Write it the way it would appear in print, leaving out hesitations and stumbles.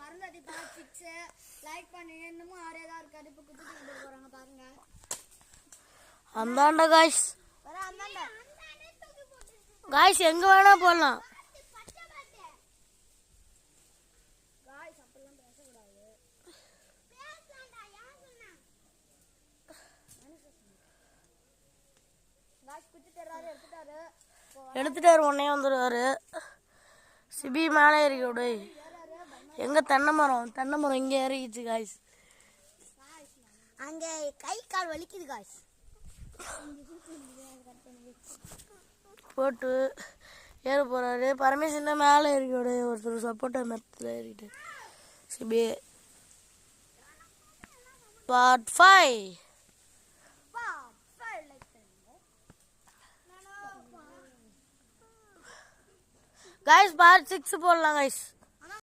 மறந்தாதி part 6 like பண்ணுங்க. இன்னமும் ஆரே தான் இருக்கு. இப்போ குத்திட்டு போறாங்க பாருங்க. அந்தாண்ட गाइस வர அந்தாண்ட गाइस எங்க வேணா போலாம். गाइस அப்பலாம் பேச கூடாது. பேசலாம்டா யார் சொன்னா? गाइस குத்திட்டாரு எடுத்துட்டாரு உடனே வந்துருவாரு. சிபி மேலே ஏறிக்க விடு. எங்க தென்னை மரம் இங்க ஏறிக்கிச்சு गाइस. அங்க கை கால் வலிக்குது गाइस. போட்டு ஏற போறாரு. பரமேஸ்வரன் தான் மேலே ஏறிக்க விடு. ஒருத்தர் சப்போர்ட்டா மெத்தில் ஏறிட்டு சிபி பார்ட் 5 गाइस பார்ட் 6 போடலாம் गाइस.